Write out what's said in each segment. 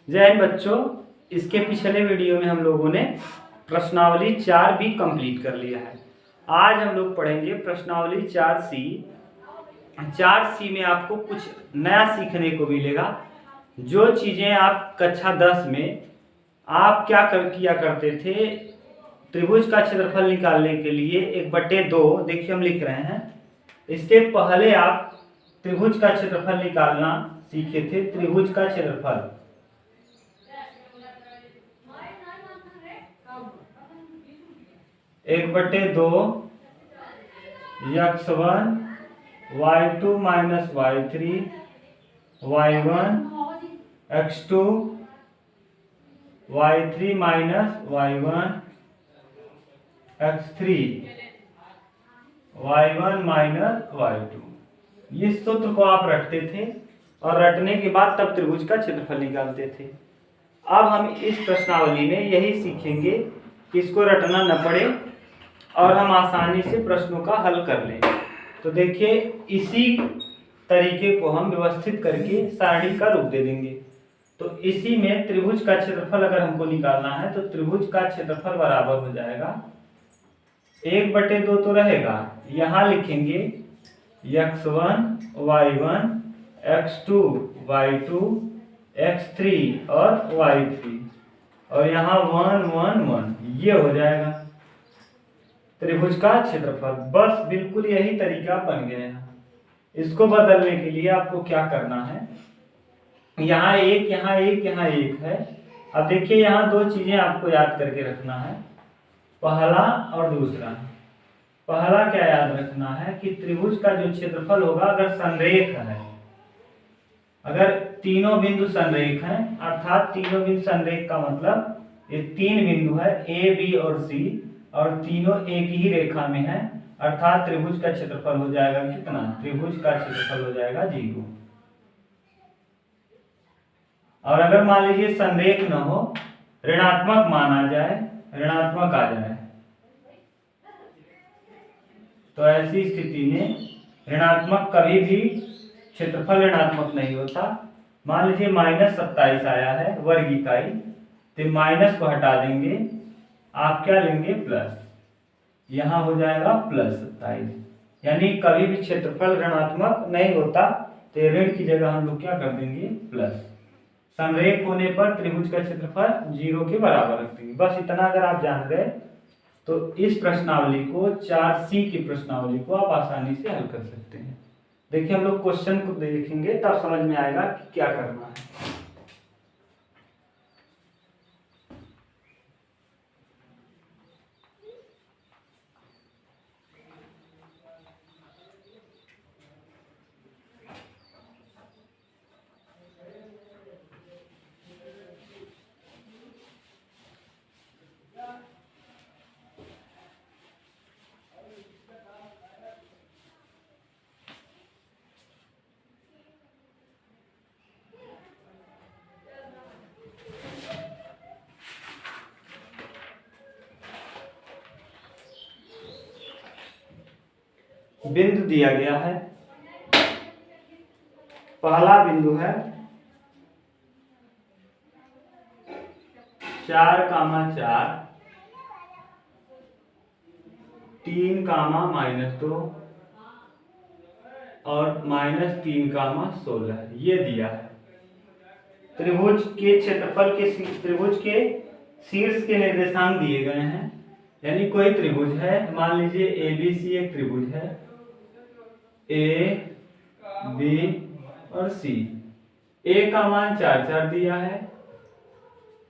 जय हिंद बच्चों। इसके पिछले वीडियो में हम लोगों ने प्रश्नावली 4 भी कंप्लीट कर लिया है। आज हम लोग पढ़ेंगे प्रश्नावली 4C। 4C में आपको कुछ नया सीखने को मिलेगा। जो चीज़ें आप कक्षा 10 में आप किया करते थे, त्रिभुज का क्षेत्रफल निकालने के लिए 1/2, देखिए हम लिख रहे हैं। इसके पहले आप त्रिभुज का क्षेत्रफल निकालना सीखे थे। त्रिभुज का क्षेत्रफल 1/2 x1 y2 minus y3 y1 x2 y3 minus y1 x3 y1 minus y2। इस सूत्र को आप रटते थे और रटने के बाद तब त्रिभुज का क्षेत्रफल निकालते थे। अब हम इस प्रश्नावली में यही सीखेंगे कि इसको रटना न पड़े और हम आसानी से प्रश्नों का हल कर लें। तो देखिए, इसी तरीके को हम व्यवस्थित करके सारणी का रूप दे देंगे। तो इसी में त्रिभुज का क्षेत्रफल अगर हमको निकालना है तो त्रिभुज का क्षेत्रफल बराबर हो जाएगा 1/2 तो रहेगा, यहाँ लिखेंगे x1 y1 x2 y2 x3 और y3 और यहाँ 1 1 1, ये हो जाएगा त्रिभुज का क्षेत्रफल। बस बिल्कुल यही तरीका बन गया है। इसको बदलने के लिए आपको क्या करना है, यहाँ एक यहाँ एक यहाँ एक है। अब देखिए, यहाँ दो चीजें आपको याद करके रखना है, पहला और दूसरा। पहला क्या याद रखना है कि त्रिभुज का जो क्षेत्रफल होगा, अगर संरेख है, अगर तीनों बिंदु संरेख हैं, अर्थात तीनों बिंदु संरेख का मतलब ये 3 बिंदु है A, B और C और तीनों एक ही रेखा में है, अर्थात त्रिभुज का क्षेत्रफल हो जाएगा कितना? त्रिभुज का क्षेत्रफल हो जाएगा 0। और अगर मान लीजिए संरेख न हो, ऋणात्मक मान आ जाए, ऋणात्मक आ जाए, तो ऐसी स्थिति में ऋणात्मक कभी भी क्षेत्रफल ऋणात्मक नहीं होता। मान लीजिए -27 आया है वर्ग इकाई, तो माइनस को हटा देंगे, आप क्या लेंगे? प्लस। यहाँ हो जाएगा +27, यानी कभी भी क्षेत्रफल ऋणात्मक नहीं होता, तो ऋण की जगह हम लोग क्या कर देंगे? प्लस। संरेख होने पर त्रिभुज का क्षेत्रफल 0 के बराबर रख देंगे। बस इतना अगर आप जान गए तो इस प्रश्नावली को, 4C की प्रश्नावली को आप आसानी से हल कर सकते हैं। देखिए, हम लोग क्वेश्चन को देखेंगे तब समझ में आएगा कि क्या करना है। बिंदु दिया गया है। पहला बिंदु है 4,4 3, -2 और -3, 16, ये दिया है। त्रिभुज के क्षेत्रफल के त्रिभुज के शीर्ष के निर्देशांक दिए गए हैं, यानी कोई त्रिभुज है, मान लीजिए ABC एक त्रिभुज है, A, B और C। A का मान 4 4 दिया है,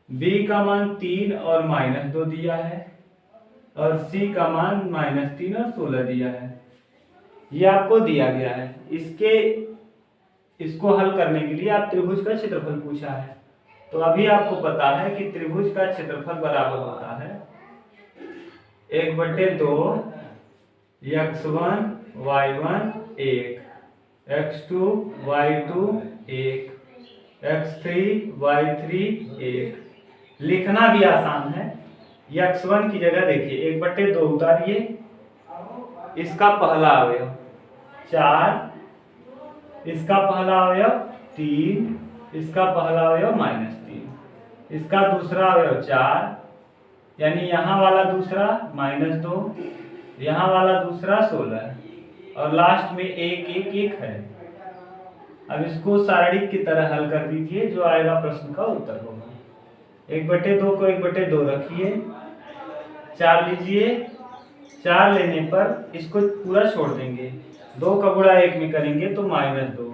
B का मान 3 और -2 दिया है और C का मान -3 और 16 दिया है। ये आपको दिया गया है। इसको हल करने के लिए आप त्रिभुज का क्षेत्रफल पूछा है, तो अभी आपको पता है कि त्रिभुज का क्षेत्रफल बराबर होता है 1/2 x1 y1 1 x2 y2 1 x3 y3 1। लिखना भी आसान है। x1 की जगह देखिए 1/2 उतारिए, इसका पहला अवयव 4, इसका पहला अवयव 3, इसका पहला अवयव -3। इसका दूसरा अवयव 4, यानी यहाँ वाला दूसरा -2, यहाँ वाला दूसरा 16 और लास्ट में 1 1 1 है। अब इसको सारणिक की तरह हल कर दीजिए, जो आएगा प्रश्न का उत्तर होगा। 1/2 को 1/2 रखिए, 4 लीजिए, 4 लेने पर इसको पूरा छोड़ देंगे, 2 का गुणा 1 में करेंगे तो -2,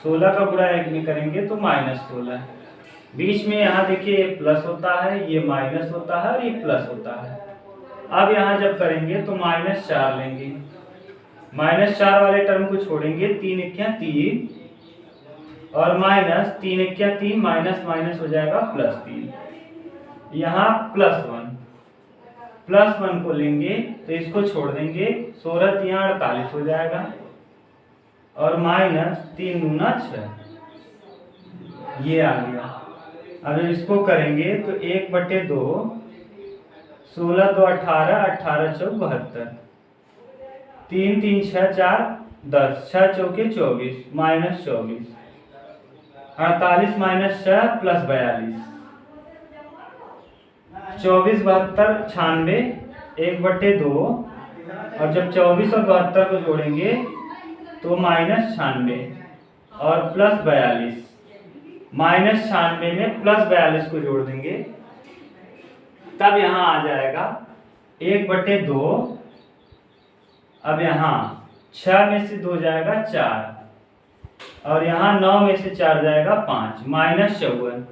16 का गुणा 1 में करेंगे तो -16। बीच में यहाँ देखिए ये प्लस होता है, ये माइनस होता है और ये प्लस होता है। अब यहाँ जब करेंगे तो -4 लेंगे, -4 वाले टर्म को छोड़ेंगे, 3 1 3 और -3 1 3 माइनस माइनस हो जाएगा +3। यहाँ +1 को लेंगे तो इसको छोड़ देंगे, 16 यहाँ 48 हो जाएगा और -3 दूना 6, ये आ गया। अब इसको करेंगे तो 1/2, 16 2 18, 18 चौक 72, 3 3 6 4 10, 6 चौके 24, -24, 48 -6 + 42, 24 72 96, 1/2 और जब 24 और 72 को जोड़ेंगे तो -96 और +42, -96 में +42 को जोड़ देंगे, तब यहाँ आ जाएगा 1/2। अब यहाँ 6 में से 2 जाएगा 4 और यहाँ 9 में से 4 जाएगा 5, -54,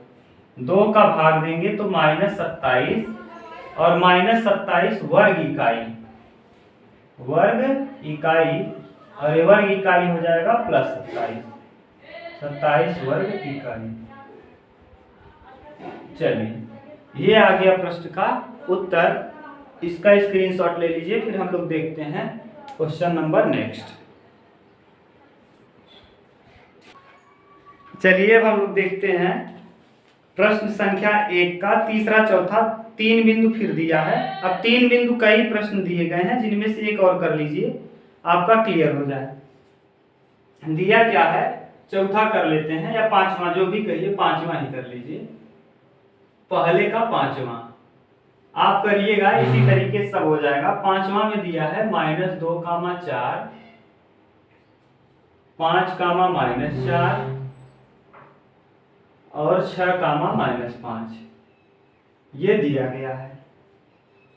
2 का भाग देंगे तो -27 और -27 वर्ग इकाई, और ये वर्ग इकाई हो जाएगा +27, 27 वर्ग इकाई। चलिए ये आ गया प्रश्न का उत्तर, इसका स्क्रीनशॉट ले लीजिए, फिर हम लोग देखते हैं क्वेश्चन नंबर नेक्स्ट। चलिए अब हम लोग देखते हैं प्रश्न संख्या 1 का तीसरा चौथा 3 बिंदु फिर दिया है। अब 3 बिंदु कई प्रश्न दिए गए हैं, जिनमें से एक और कर लीजिए, आपका क्लियर हो जाए। दिया क्या है, चौथा कर लेते हैं या पांचवा, जो भी कहिए, पांचवा ही कर लीजिए। पहले का पांचवा आप करिएगा, इसी तरीके से सब हो जाएगा। पांचवा में दिया है -2, 4, 5, -4 और 6, -5, ये दिया गया है।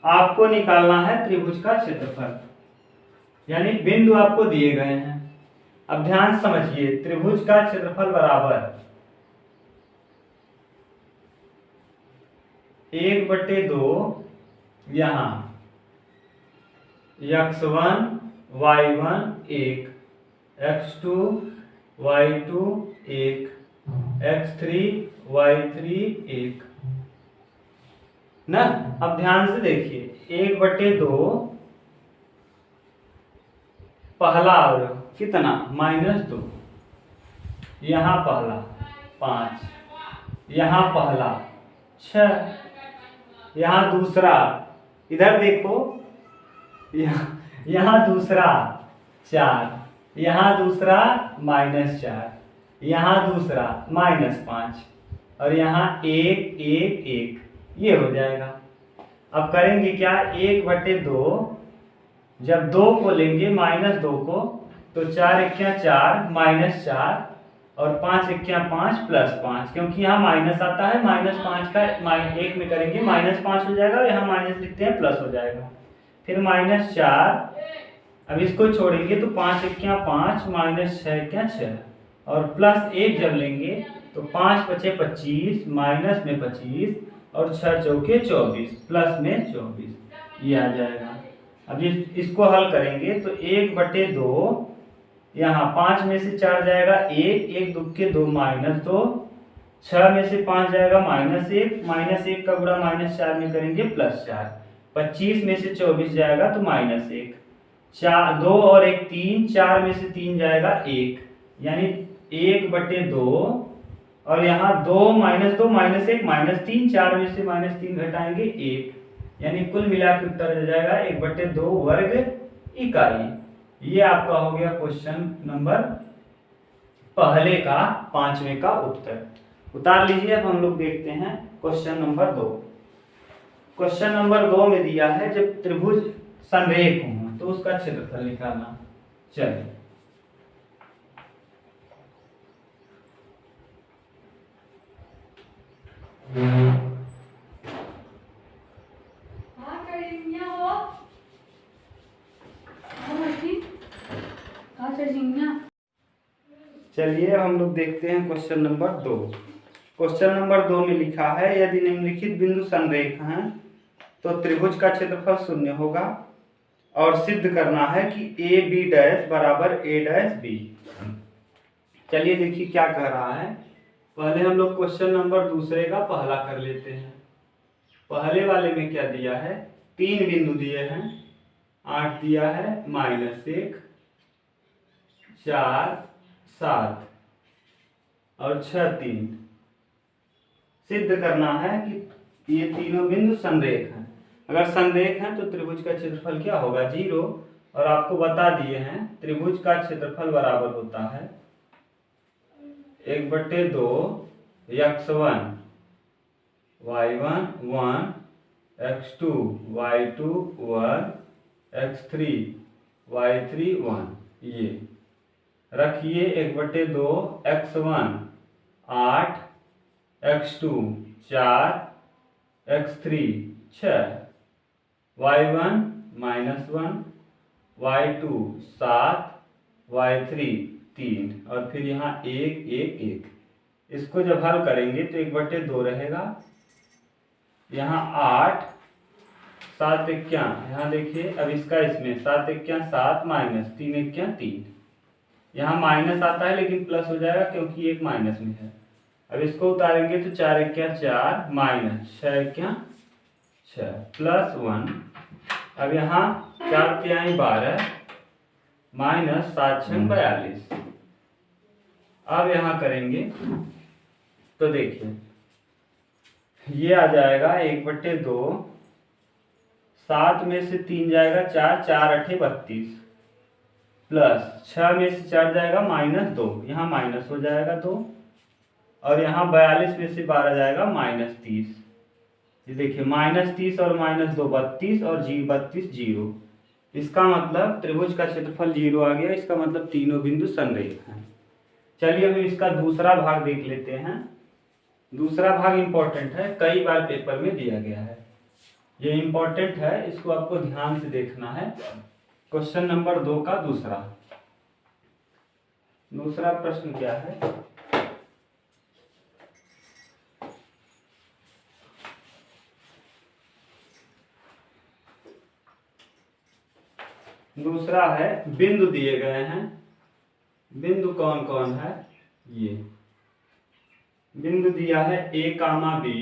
आपको निकालना है त्रिभुज का क्षेत्रफल, यानी बिंदु आपको दिए गए हैं। अब ध्यान समझिए, त्रिभुज का क्षेत्रफल बराबर 1/2 यहाँ x1 y1 1, x2 y2 1, x3 y3 1 ना। अब ध्यान से देखिए, 1/2 पहला अवयव कितना, -2, यहाँ पहला 5, यहाँ पहला 6, यहाँ दूसरा, इधर देखो, यहाँ दूसरा 4, यहाँ दूसरा -4, यहाँ दूसरा -5 और यहाँ 1 1 1, ये हो जाएगा। अब करेंगे क्या, 1/2, जब 2 को लेंगे -2 को तो 4 1 4 -4 और 5 1 5 +5, क्योंकि यहाँ माइनस आता है, -5 का 1 में करेंगे -5 हो जाएगा, यहाँ माइनस लिखते हैं प्लस हो जाएगा, फिर -4। अब इसको छोड़ेंगे तो 5 1 5 -6 1 6 और +1 जब लेंगे तो 5 5 25, माइनस में 25 और 6 चौके 24, प्लस में 24, ये आ जाएगा। अब इसको हल करेंगे तो 1/2, यहाँ 5 में से 4 जाएगा 1, 1 2 के 2 -2, 6 में से 5 जाएगा -1 का गुणा -4 में करेंगे +4, 25 में से 24 जाएगा तो -1, 4 2 और 1 3, 4 में से 3 जाएगा 1, यानी 1/2 और यहाँ 2 -2 -1 -3, 4 में से -3 घटाएंगे 1, यानी कुल मिला के उत्तर हो जाएगा 1/2 वर्ग इकाई। ये आपका हो गया क्वेश्चन नंबर पहले का 5वें का उत्तर। उतार लीजिए। अब हम लोग देखते हैं क्वेश्चन नंबर 2। क्वेश्चन नंबर 2 में दिया है जब त्रिभुज संरेख हो तो उसका क्षेत्रफल निकालना। चलिए चलिए हम लोग देखते हैं क्वेश्चन नंबर 2। क्वेश्चन नंबर 2 में लिखा है यदि निम्नलिखित बिंदु संरेख हैं तो त्रिभुज का क्षेत्रफल 0 होगा और सिद्ध करना है कि ए बी डैश बराबर ए डैश बी। चलिए देखिए क्या कह रहा है। पहले हम लोग क्वेश्चन नंबर दूसरे का पहला कर लेते हैं। पहले वाले में क्या दिया है, 3 बिंदु दिए हैं, 8 दिया है, -1, 4, 7 और 6, 3। सिद्ध करना है कि ये तीनों बिंदु संरेख हैं। अगर संरेख हैं तो त्रिभुज का क्षेत्रफल क्या होगा, 0। और आपको बता दिए हैं त्रिभुज का क्षेत्रफल बराबर होता है 1/2 x1 y1 1 x2 y2 1 x3 y3 1। ये रखिए 1/2 x1 8 x2 4 x3 6 y1 -1 y2 7 y3 3 और फिर यहाँ 1 1 1। इसको जब हल करेंगे तो 1/2 रहेगा, यहाँ 8 7 1, यहाँ देखिए अब इसका इसमें 7 1 7 -3 1 3। यहाँ माइनस आता है लेकिन प्लस हो जाएगा क्योंकि एक माइनस में है। अब इसको उतारेंगे तो 4 1 4 -6 1 6 +1। अब यहाँ 4 तिहाई 12 -7 6 42। अब यहाँ करेंगे तो देखिए ये आ जाएगा 1/2, 7 में से 3 जाएगा 4 4 8 32 प्लस 6 में से 4 जाएगा -2, यहाँ माइनस हो जाएगा 2 और यहाँ 42 में से 12 जाएगा -30। ये देखिए -30 और -2 32 और 32 0। इसका मतलब त्रिभुज का क्षेत्रफल 0 आ गया। इसका मतलब तीनों बिंदु संरेख हैं। चलिए हम इसका दूसरा भाग देख लेते हैं। दूसरा भाग इंपॉर्टेंट है, कई बार पेपर में दिया गया है, ये इंपॉर्टेंट है, इसको आपको ध्यान से देखना है। क्वेश्चन नंबर 2 का दूसरा प्रश्न क्या है, दूसरा है बिंदु दिए गए हैं। बिंदु कौन कौन है, ये बिंदु दिया है a, b,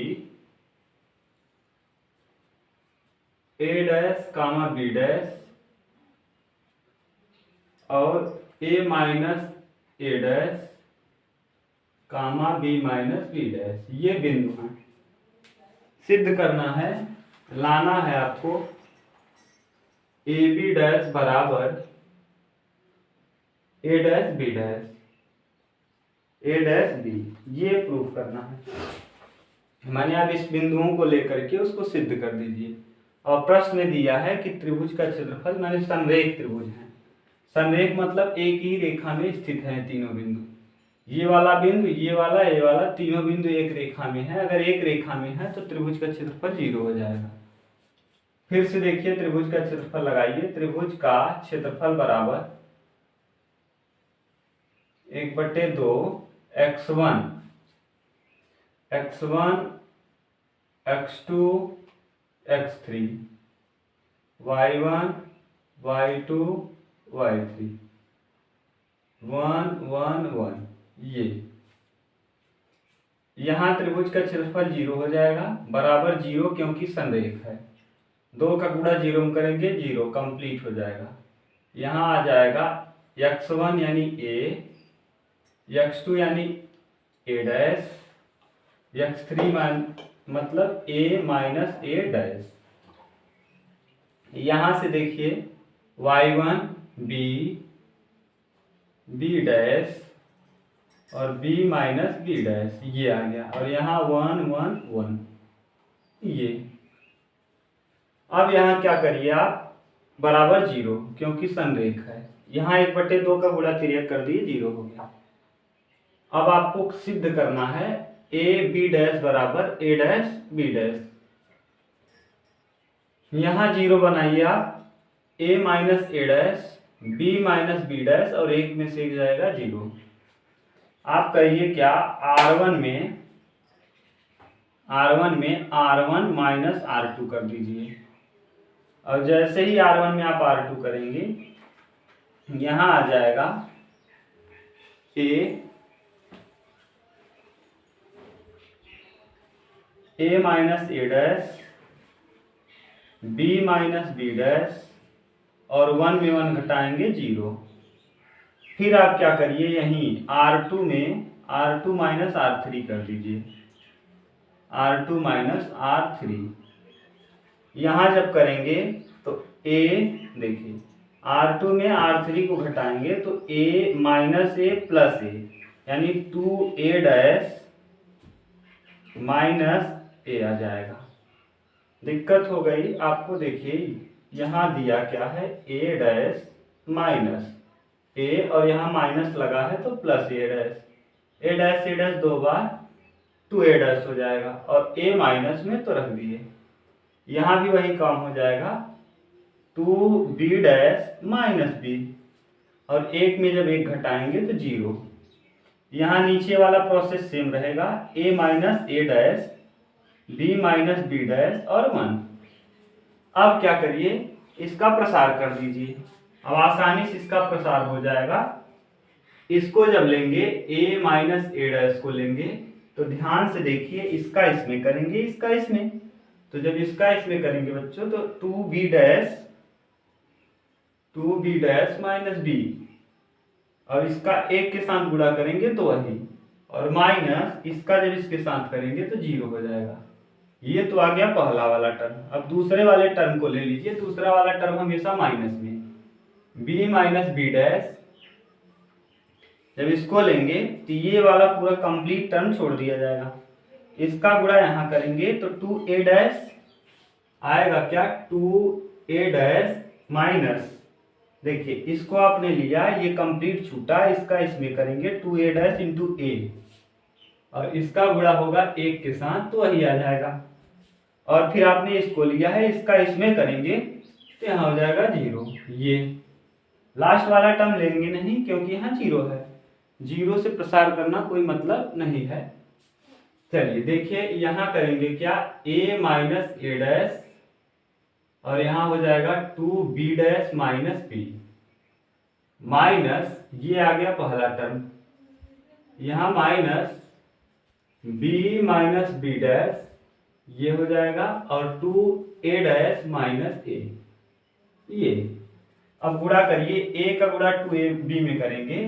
a dash, b dash और a - a dash, b - b dash. ये बिंदु हैं। सिद्ध करना है, लाना है आपको a b डैश बराबर a dash b dash, a dash b, ये प्रूव करना है। माने आप इस बिंदुओं को लेकर के उसको सिद्ध कर दीजिए। और प्रश्न में दिया है कि त्रिभुज का क्षेत्रफल, माने संरेख त्रिभुज है। संरेख मतलब एक ही रेखा में स्थित है तीनों बिंदु। ये वाला बिंदु, ये वाला, ये वाला, तीनों बिंदु एक रेखा में है। अगर एक रेखा में है तो त्रिभुज का क्षेत्रफल 0 हो जाएगा। फिर से देखिए त्रिभुज का क्षेत्रफल लगाइए। त्रिभुज का क्षेत्रफल बराबर 1/2 x1 x2 x3 y1 y2 y3 1 1 1। ये यहाँ त्रिभुज का क्षेत्रफल 0 हो जाएगा, बराबर 0 क्योंकि संरेख है। 2 का गुणा 0 में करेंगे 0, कंप्लीट हो जाएगा। यहाँ आ जाएगा x1 यानी a, x2 यानी a डैश, x3 मतलब a - a डैश। यहाँ से देखिए y1 b, b डैश, और b माइनस बी डैश, ये आ गया। और यहाँ 1 1 1 ये। अब यहाँ क्या करिए आप, बराबर 0, क्योंकि संरेख है। यहाँ 1/2 का गुणा तिर्यक कर दिए, 0 हो गया। अब आपको सिद्ध करना है a b डैश बराबर a डैश b डैश। यहाँ 0 बनाइए आप, a minus a dash b minus b dash, और एक में से जाएगा 0। आप कहिए क्या, R1 में R1 माइनस R2 कर दीजिए। और जैसे ही R1 में आप R2 करेंगे, यहाँ आ जाएगा a minus a dash b minus b dash, और 1 में 1 घटाएंगे 0। फिर आप क्या करिए, यहीं R2 में R2 माइनस R3 कर दीजिए, R2 माइनस R3। यहाँ जब करेंगे तो a, देखिए R2 में R3 को घटाएंगे तो a minus a plus a, यानी 2a डैश माइनस a आ जाएगा। दिक्कत हो गई आपको, देखिए यहाँ दिया क्या है, a डैश माइनस a, और यहाँ माइनस लगा है तो plus a dash 2 bar 2a dash हो जाएगा, और a माइनस में तो रख दिए। यहाँ भी वही काम हो जाएगा, 2b डैश माइनस b, और एक में जब एक घटाएंगे तो 0। यहाँ नीचे वाला प्रोसेस सेम रहेगा, a minus a dash b minus b dash और 1। अब क्या करिए, इसका प्रसार कर दीजिए। अब आसानी से इसका प्रसार हो जाएगा। इसको जब लेंगे, a माइनस a डैश को लेंगे, तो ध्यान से देखिए, इसका इसमें करेंगे, इसका इसमें। तो जब इसका इसमें करेंगे बच्चों, तो 2b डैश माइनस b, और इसका एक के साथ गुणा करेंगे तो वही, और माइनस इसका जब इसके साथ करेंगे तो 0 हो जाएगा। ये तो आ गया पहला वाला टर्म। अब दूसरे वाले टर्म को ले लीजिए। दूसरा वाला टर्म हमेशा माइनस में, b माइनस b डैश। जब इसको लेंगे तो ये वाला पूरा कंप्लीट टर्म छोड़ दिया जाएगा। इसका गुणा यहाँ करेंगे तो 2a डैश आएगा क्या, 2a डैश माइनस, देखिए इसको आपने लिया, ये कंप्लीट छूटा, इसका इसमें करेंगे 2a डैश इंटू a, और इसका गुणा होगा 1 के साथ तो वही आ जाएगा। और फिर आपने इसको लिया है, इसका इसमें करेंगे तो यहाँ हो जाएगा 0। ये लास्ट वाला टर्म लेंगे नहीं, क्योंकि यहाँ 0 है। 0 से प्रसार करना कोई मतलब नहीं है। चलिए देखिए, यहाँ करेंगे क्या, a माइनस a डैश, और यहाँ हो जाएगा 2b dash minus b, minus ये आ गया पहला टर्म, यहाँ minus b minus b dash, ये हो जाएगा, और 2a डैश माइनस a, ये। अब गुणा करिए, a का गुणा 2ab में करेंगे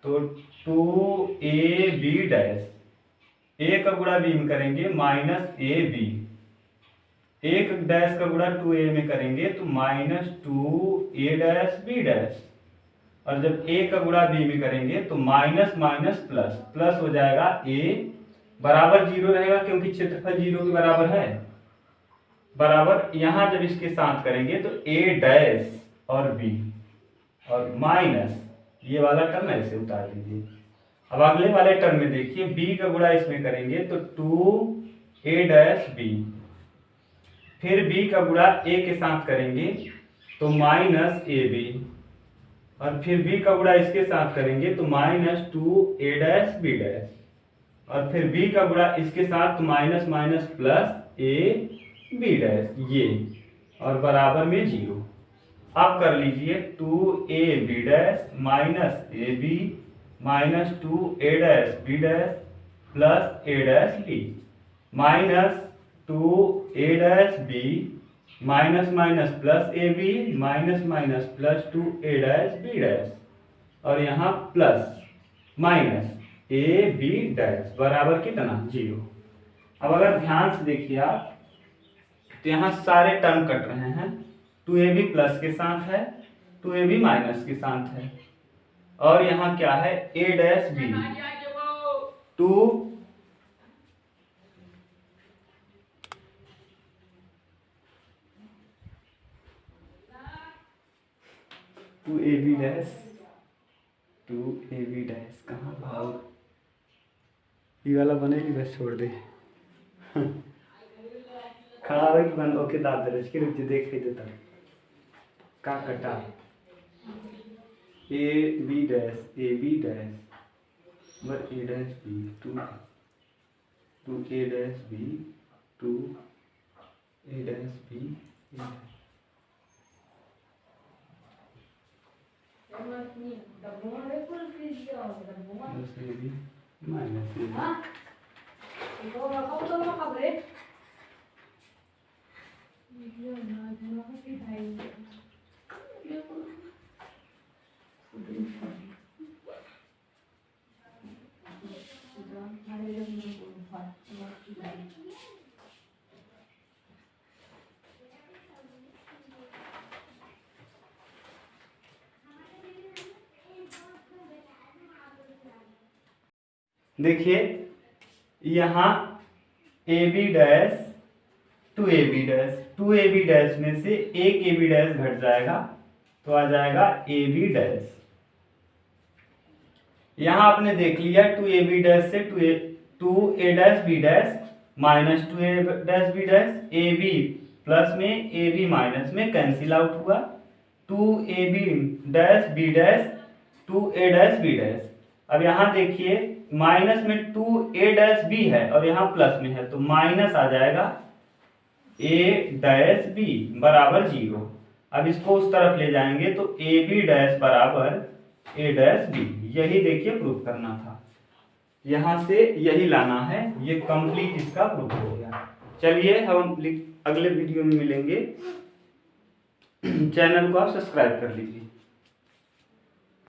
तो 2ab डैश, a का गुणा b में करेंगे माइनस ab, एक डैश का गुणा 2a में करेंगे तो minus 2a dash b dash, और जब a का गुणा b में करेंगे तो माइनस माइनस प्लस, प्लस हो जाएगा a बराबर 0 रहेगा, क्योंकि क्षेत्रफल 0 के बराबर है, बराबर। यहाँ जब इसके साथ करेंगे तो a डैश और b, और माइनस ये वाला टर्म ऐसे उतार दीजिए। अब अगले वाले टर्म में देखिए, b का गुणा इसमें करेंगे तो 2a डैश b, फिर b का गुणा a के साथ करेंगे तो माइनस ab, और फिर b का गुणा इसके साथ करेंगे तो minus 2a dash b dash, और फिर b का गुणा इसके साथ तो minus minus plus a b dash, ये, और बराबर में 0। अब कर लीजिए 2ab dash minus ab minus 2a dash b dash plus a dash b, minus 2a dash b minus minus plus ab minus minus plus 2a dash b dash, और यहाँ plus minus a b dash बराबर कितना, 0। अब अगर ध्यान से देखिए आप, तो यहाँ सारे टर्म कट रहे हैं, 2ab प्लस के साथ है, 2ab माइनस के साथ है, और यहाँ क्या है, a dash b, two A B dash, to A B dash कहाँ भाव ये वाला बनेगी, बस छोड़ दे खड़ा रही बन ओके दाद दरज के रुक देख ही देता का कटा ए B dash bar A dash B to A dash B to A dash B minus देखिए यहाँ A B dash to A B dash में से एक ए बी डैश घट जाएगा तो आ जाएगा ए बी डैश। यहाँ आपने देख लिया टू ए बी डैश से two A dash B dash minus two A dash B dash, A B plus में ए बी माइनस में कैंसिल आउट हुआ, two A B dash B dash to A dash B dash. अब यहाँ देखिए minus में to A dash B है और यहाँ प्लस में है तो माइनस आ जाएगा ए डैश बी बराबर 0। अब इसको उस तरफ ले जाएंगे तो ए बी डैश बराबर ए डैश बी, यही देखिए प्रूफ करना था, यहाँ से यही लाना है, ये कंप्लीट इसका प्रूफ हो गया। चलिए हम अगले वीडियो में मिलेंगे, चैनल को आप सब्सक्राइब कर लीजिए।